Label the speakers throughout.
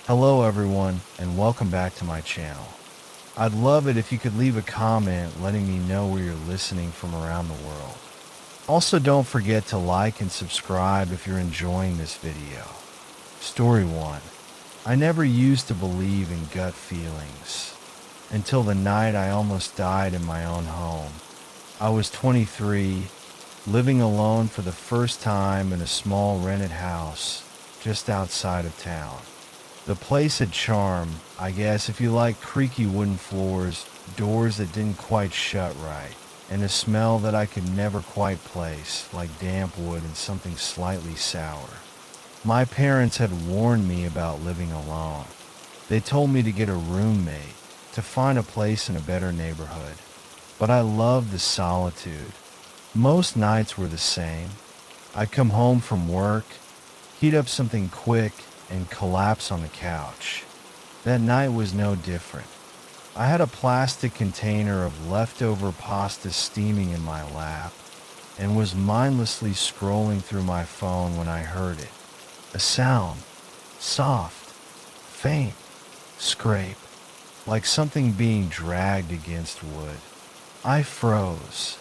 Speaker 1: Hello everyone, and welcome back to my channel. I'd love it if you could leave a comment letting me know where you're listening from around the world. Also, don't forget to like and subscribe if you're enjoying this video. Story 1. I never used to believe in gut feelings until the night I almost died in my own home. I was 23, living alone for the first time in a small rented house just outside of town. The place had charm, I guess, if you like creaky wooden floors, doors that didn't quite shut right, and a smell that I could never quite place, like damp wood and something slightly sour. My parents had warned me about living alone. They told me to get a roommate, to find a place in a better neighborhood. But I loved the solitude. Most nights were the same. I'd come home from work, heat up something quick, and collapse on the couch. That night was no different. I had a plastic container of leftover pasta steaming in my lap and was mindlessly scrolling through my phone when I heard it. A sound, soft, faint, scrape, like something being dragged against wood. I froze.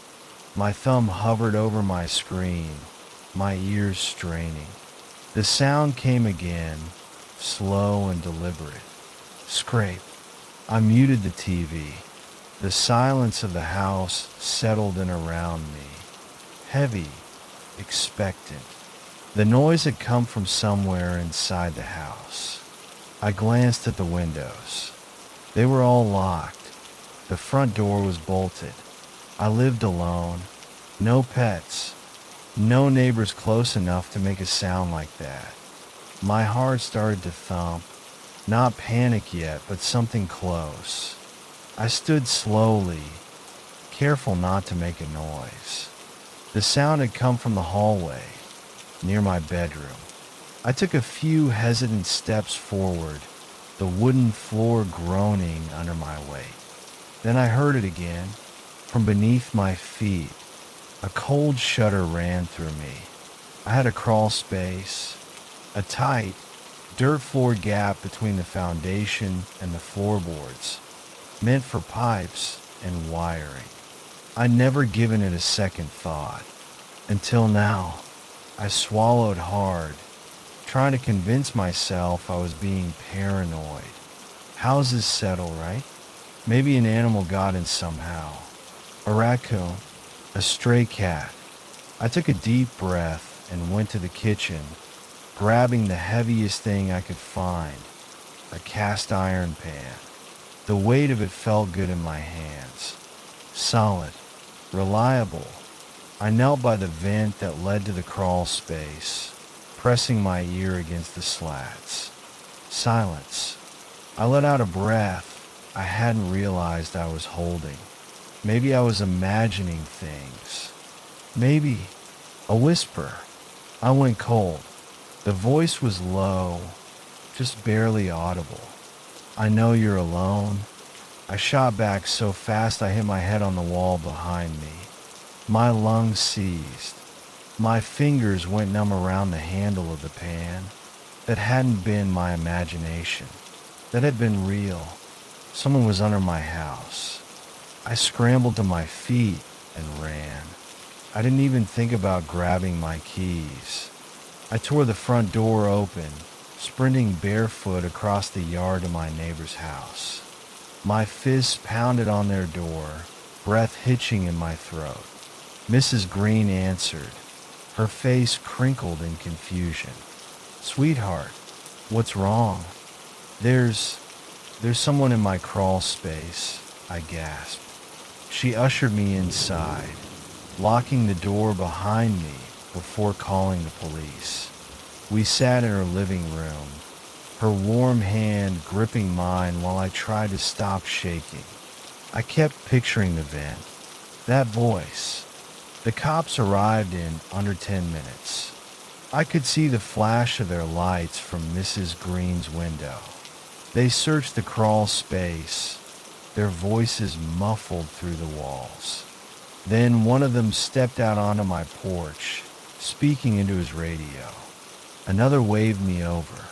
Speaker 1: My thumb hovered over my screen, my ears straining. The sound came again, slow and deliberate. Scrape. I muted the TV. The silence of the house settled in around me. Heavy, expectant. The noise had come from somewhere inside the house. I glanced at the windows. They were all locked. The front door was bolted. I lived alone. No pets. No neighbors close enough to make a sound like that. My heart started to thump. Not panic yet, but something close. I stood slowly, careful not to make a noise. The sound had come from the hallway, near my bedroom. I took a few hesitant steps forward, the wooden floor groaning under my weight. Then I heard it again, from beneath my feet. A cold shudder ran through me. I had a crawl space, a tight, dirt floor gap between the foundation and the floorboards, meant for pipes and wiring. I'd never given it a second thought. Until now, I swallowed hard, trying to convince myself I was being paranoid. Houses settle, right? Maybe an animal got in somehow. A raccoon. A stray cat. I took a deep breath and went to the kitchen, grabbing the heaviest thing I could find, a cast iron pan. The weight of it felt good in my hands. Solid, reliable. I knelt by the vent that led to the crawl space, pressing my ear against the slats. Silence. I let out a breath I hadn't realized I was holding. Maybe I was imagining things. Maybe a whisper. I went cold. The voice was low, just barely audible. I know you're alone. I shot back so fast I hit my head on the wall behind me. My lungs seized. My fingers went numb around the handle of the pan. That hadn't been my imagination. That had been real. Someone was under my house. I scrambled to my feet and ran. I didn't even think about grabbing my keys. I tore the front door open, sprinting barefoot across the yard to my neighbor's house. My fists pounded on their door, breath hitching in my throat. Mrs. Green answered, her face crinkled in confusion. "Sweetheart, what's wrong?" There's someone in my crawl space," I gasped. She ushered me inside, locking the door behind me before calling the police. We sat in her living room, her warm hand gripping mine while I tried to stop shaking. I kept picturing the vent, that voice. The cops arrived in under 10 minutes. I could see the flash of their lights from Mrs. Green's window. They searched the crawl space, their voices muffled through the walls. Then one of them stepped out onto my porch, speaking into his radio. Another waved me over.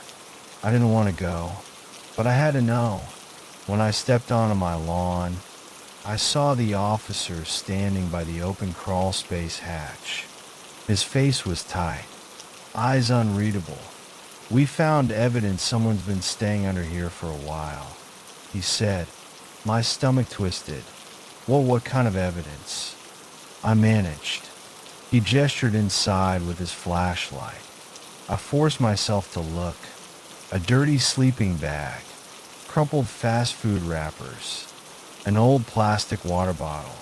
Speaker 1: I didn't want to go, but I had to know. When I stepped onto my lawn, I saw the officer standing by the open crawl space hatch. His face was tight, eyes unreadable. "We found evidence someone's been staying under here for a while," he said. My stomach twisted. "Well, what kind of evidence?" I managed. He gestured inside with his flashlight. I forced myself to look. A dirty sleeping bag, crumpled fast food wrappers, an old plastic water bottle,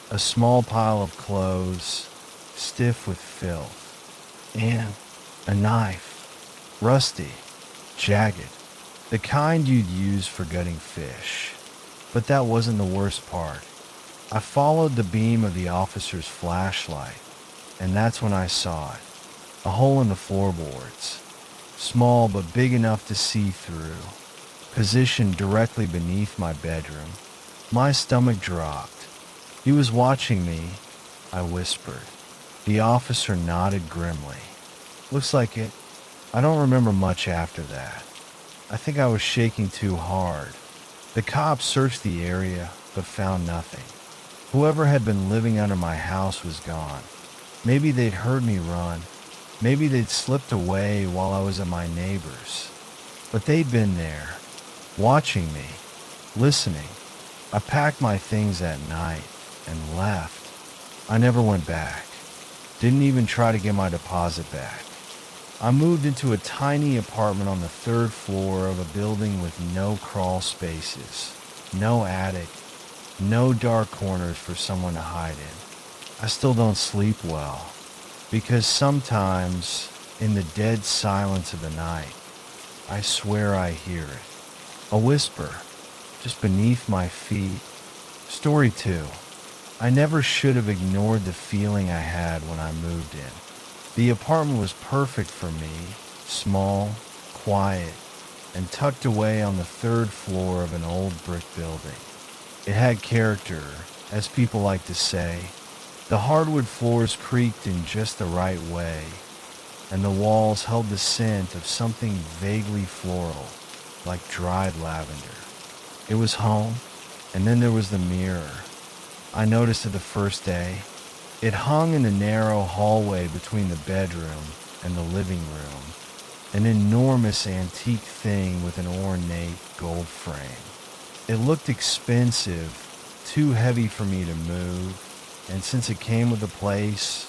Speaker 1: a small pile of clothes, stiff with filth, and a knife, rusty, jagged, the kind you'd use for gutting fish. But that wasn't the worst part. I followed the beam of the officer's flashlight, and that's when I saw it. A hole in the floorboards, small but big enough to see through, positioned directly beneath my bedroom. My stomach dropped. "He was watching me," I whispered. The officer nodded grimly. "Looks like it." I don't remember much after that. I think I was shaking too hard. The cops searched the area, but found nothing. Whoever had been living under my house was gone. Maybe they'd heard me run. Maybe they'd slipped away while I was at my neighbor's. But they'd been there, watching me, listening. I packed my things that night and left. I never went back. Didn't even try to get my deposit back. I moved into a tiny apartment on the 3rd floor of a building with no crawl spaces, no attic, no dark corners for someone to hide in. I still don't sleep well, because sometimes, in the dead silence of the night, I swear I hear it. A whisper, just beneath my feet. Story 2. I never should have ignored the feeling I had when I moved in. The apartment was perfect for me, small, quiet, and tucked away on the 3rd floor of an old brick building. It had character, as people like to say. The hardwood floors creaked in just the right way, and the walls held the scent of something vaguely floral, like dried lavender. It was home, and then there was the mirror. I noticed it the first day. It hung in the narrow hallway between the bedroom and the living room, an enormous antique thing with an ornate gold frame. It looked expensive, too heavy for me to move, and since it came with the place,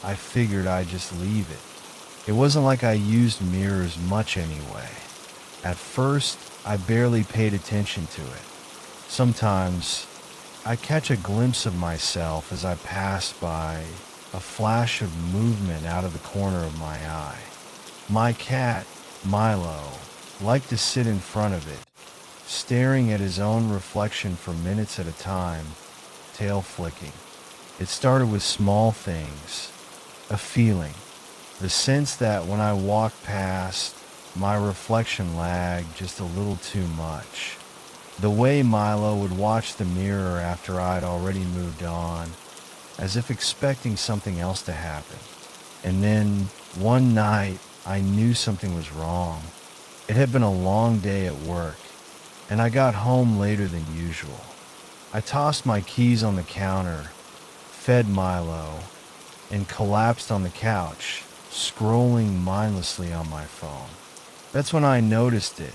Speaker 1: I figured I'd just leave it. It wasn't like I used mirrors much anyway. At first, I barely paid attention to it. Sometimes, I catch a glimpse of myself as I pass by, a flash of movement out of the corner of my eye. My cat, Milo, liked to sit in front of it, staring at his own reflection for minutes at a time, tail flicking. It started with small things, a feeling, the sense that when I walked past, my reflection lagged just a little too much. The way Milo would watch the mirror after I'd already moved on, as if expecting something else to happen. And then, one night, I knew something was wrong. It had been a long day at work, and I got home later than usual. I tossed my keys on the counter, fed Milo, and collapsed on the couch, scrolling mindlessly on my phone. That's when I noticed it.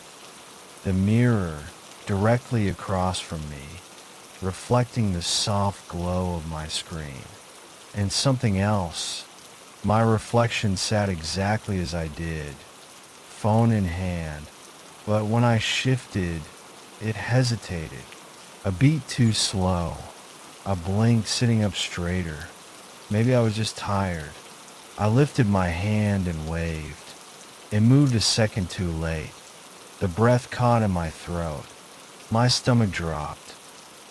Speaker 1: The mirror directly across from me, reflecting the soft glow of my screen. And something else. My reflection sat exactly as I did, phone in hand, but when I shifted, it hesitated, a beat too slow. I blinked, sitting up straighter. Maybe I was just tired. I lifted my hand and waved. It moved a second too late. The breath caught in my throat. My stomach dropped.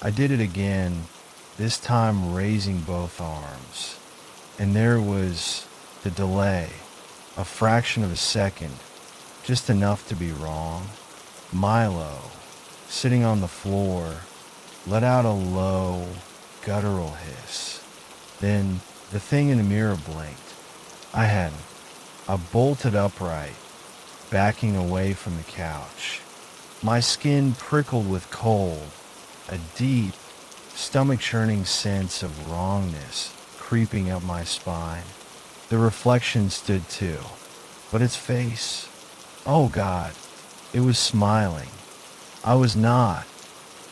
Speaker 1: I did it again, this time raising both arms. And there was the delay, a fraction of a second, just enough to be wrong. Milo, sitting on the floor, let out a low, guttural hiss. Then the thing in the mirror blinked. I hadn't. I bolted upright, backing away from the couch. My skin prickled with cold, a deep, stomach-churning sense of wrongness creeping up my spine. The reflection stood too, but its face, oh God, it was smiling. I was not.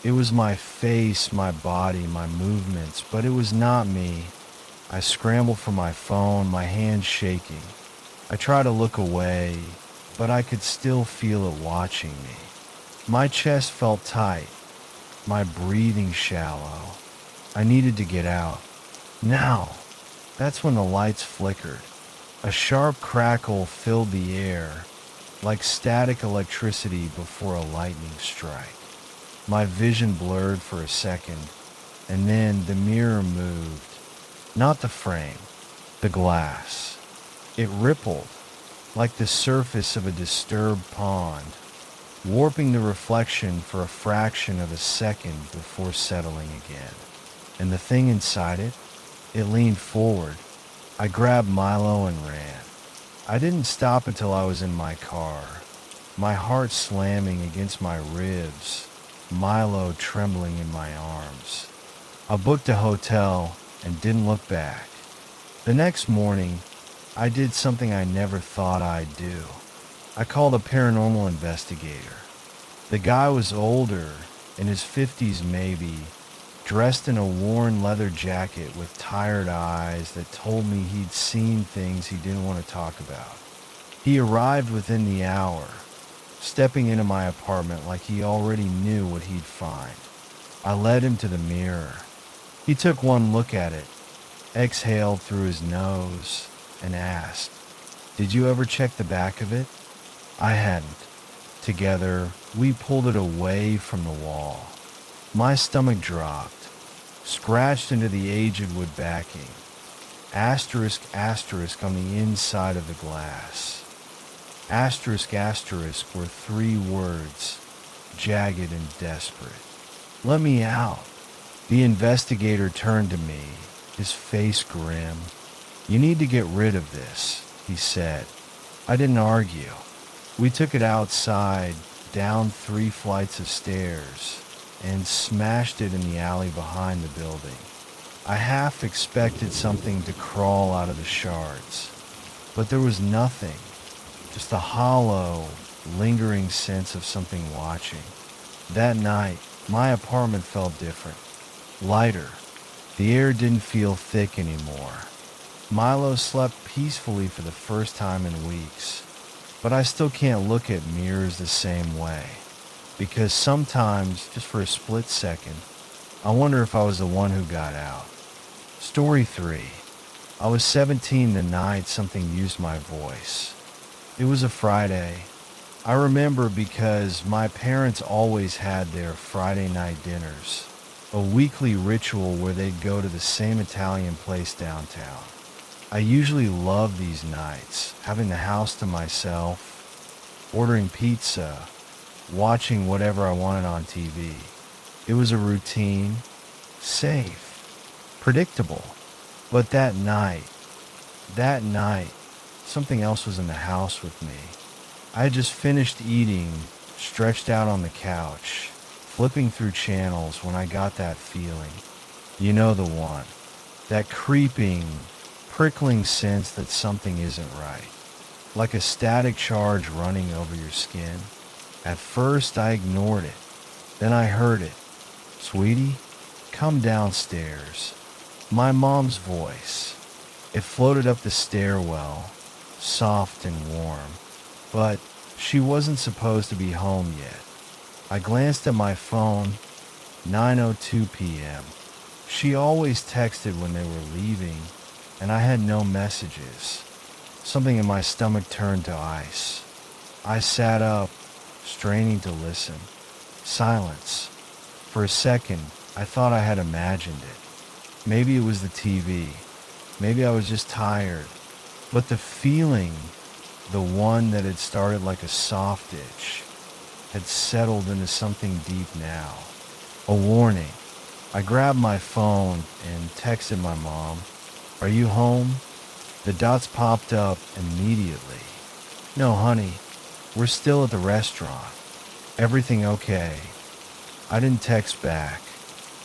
Speaker 1: It was my face, my body, my movements, but it was not me. I scrambled for my phone, my hands shaking. I tried to look away, but I could still feel it watching me. My chest felt tight, my breathing shallow. I needed to get out. Now! That's when the lights flickered. A sharp crackle filled the air, like static electricity before a lightning strike. My vision blurred for a second, and then the mirror moved. Not the frame, the glass. It rippled, like the surface of a disturbed pond, warping the reflection for a fraction of a second before settling again. And the thing inside it, it leaned forward. I grabbed Milo and ran. I didn't stop until I was in my car, my heart slamming against my ribs, Milo trembling in my arms. I booked a hotel and didn't look back. The next morning, I did something I never thought I'd do. I called a paranormal investigator. The guy was older, in his 50s maybe, dressed in a worn leather jacket with tired eyes that told me he'd seen things he didn't want to talk about. He arrived within the hour, stepping into my apartment like he already knew what he'd find. I led him to the mirror. He took one look at it, exhaled through his nose, and asked, "Did you ever check the back of it?" I hadn't. Together, we pulled it away from the wall. My stomach dropped, scratched into the aged wood backing. Asterisk, asterisk on the inside of the glass. Asterisk, asterisk were 3 words, jagged and desperate. "Let me out." The investigator turned to me, his face grim. "You need to get rid of this," he said. I didn't argue. We took it outside, down 3 flights of stairs, and smashed it in the alley behind the building. I half expected something to crawl out of the shards, but there was nothing, just a hollow, lingering sense of something watching. That night, my apartment felt different, lighter. The air didn't feel thick anymore. Milo slept peacefully for the first time in weeks, but I still can't look at mirrors the same way. Because sometimes, just for a split second, I wonder if I was the one who got out. Story 3. I was 17 the night something used my voice. It was a Friday. I remember because my parents always had their Friday night dinners, a weekly ritual where they'd go to the same Italian place downtown. I usually loved these nights, having the house to myself, ordering pizza, watching whatever I wanted on TV. It was a routine, safe, predictable. But that night, something else was in the house with me. I had just finished eating, stretched out on the couch, flipping through channels when I got that feeling. You know the one. That creeping, prickling sense that something isn't right. Like a static charge running over your skin. At first, I ignored it. Then I heard it. "Sweetie, come downstairs." My mom's voice. It floated up the stairwell, soft and warm. But she wasn't supposed to be home yet. I glanced at my phone. 9:02 p.m. She always texted when they were leaving, and I had no messages. Something in my stomach turned to ice. I sat up, straining to listen. Silence. For a second, I thought I had imagined it. Maybe it was the TV. Maybe I was just tired. But the feeling, the one that had started like a soft itch, had settled into something deep now. A warning. I grabbed my phone and texted my mom, "Are you home?" The dots popped up immediately. "No, honey, We're still at the restaurant. Everything okay?" I didn't text back.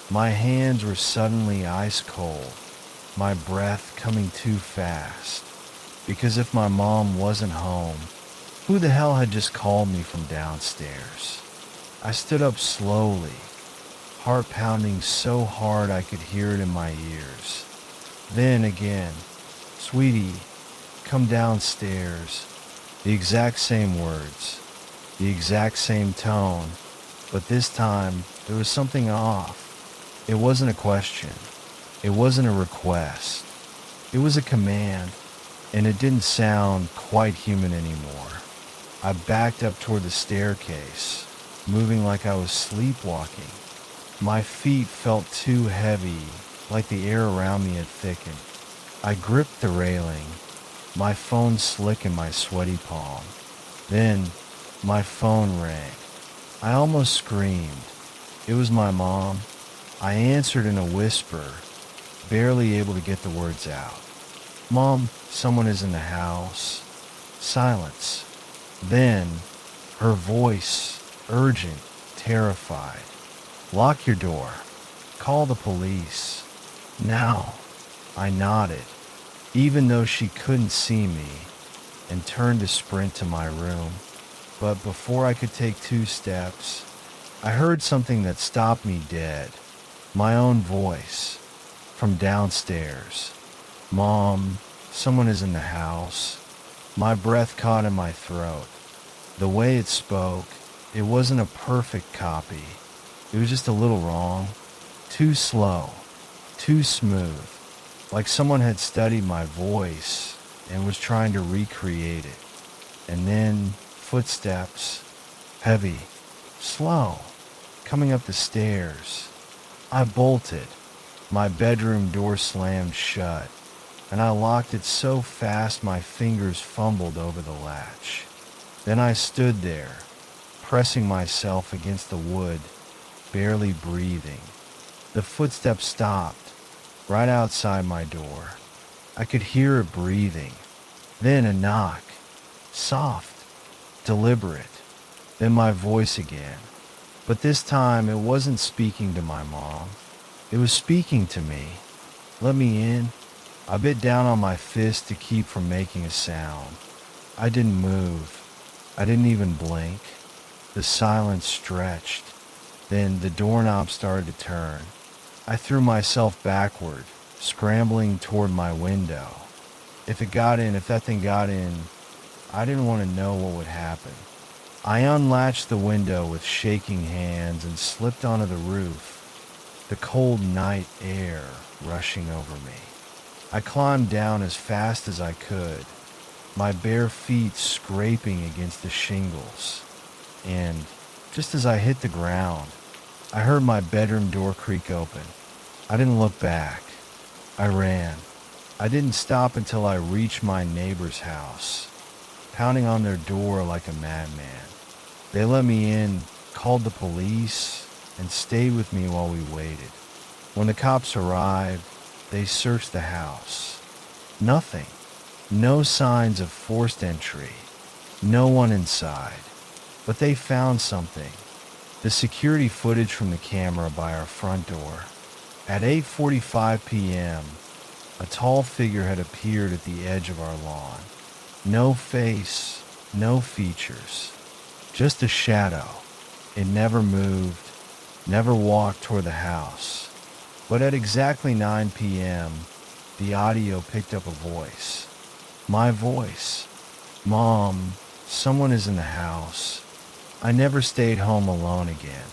Speaker 1: My hands were suddenly ice cold, my breath coming too fast. Because if my mom wasn't home, who the hell had just called me from downstairs? I stood up slowly, heart pounding so hard I could hear it in my ears. Then again, "Sweetie, come downstairs." The exact same words, the exact same tone, but this time there was something off. It wasn't a question. It wasn't a request. It was a command, and it didn't sound quite human anymore. I backed up toward the staircase, moving like I was sleepwalking. My feet felt too heavy, like the air around me had thickened. I gripped the railing, my phone slick in my sweaty palm. Then, my phone rang. I almost screamed. It was my mom. I answered in a whisper, barely able to get the words out. "Mom, someone is in the house." Silence. Then, her voice, urgent, terrified. "Lock your door. Call the police. Now." I nodded, even though she couldn't see me, and turned to sprint to my room. But before I could take 2 steps, I heard something that stopped me dead. My own voice, from downstairs. "Mom, someone is in the house." My breath caught in my throat. The way it spoke, it wasn't a perfect copy. It was just a little wrong. Too slow. Too smooth. Like someone had studied my voice and was trying to recreate it. And then footsteps. Heavy. Slow. Coming up the stairs. I bolted. My bedroom door slammed shut, and I locked it so fast my fingers fumbled over the latch. Then I stood there, pressing myself against the wood, barely breathing. The footsteps stopped, right outside my door. I could hear it breathing. Then a knock. Soft, deliberate. Then my voice again. But this time it wasn't speaking to my mom. It was speaking to me. "Let me in." I bit down on my fist to keep from making a sound. I didn't move. I didn't even blink. The silence stretched. Then the doorknob started to turn. I threw myself backward, scrambling toward my window. If that thing got in, I didn't want to know what would happen. I unlatched the window with shaking hands and slipped onto the roof, the cold night air rushing over me. I climbed down as fast as I could, my bare feet scraping against the shingles. And just as I hit the ground, I heard my bedroom door creak open. I didn't look back. I ran. I didn't stop until I reached my neighbor's house, pounding on their door like a madman. They let me in, called the police, and stayed with me while we waited. When the cops arrived, they searched the house. Nothing. No signs of forced entry. No one inside. But they found something. The security footage from the camera by our front door. At 8:45 p.m., a tall figure had appeared at the edge of our lawn. No face, no features. Just a shadow. It never moved, never walked toward the house. But at exactly 9 p.m., the audio picked up a voice. My voice. "Mom, someone is in the house." I never stayed home alone again.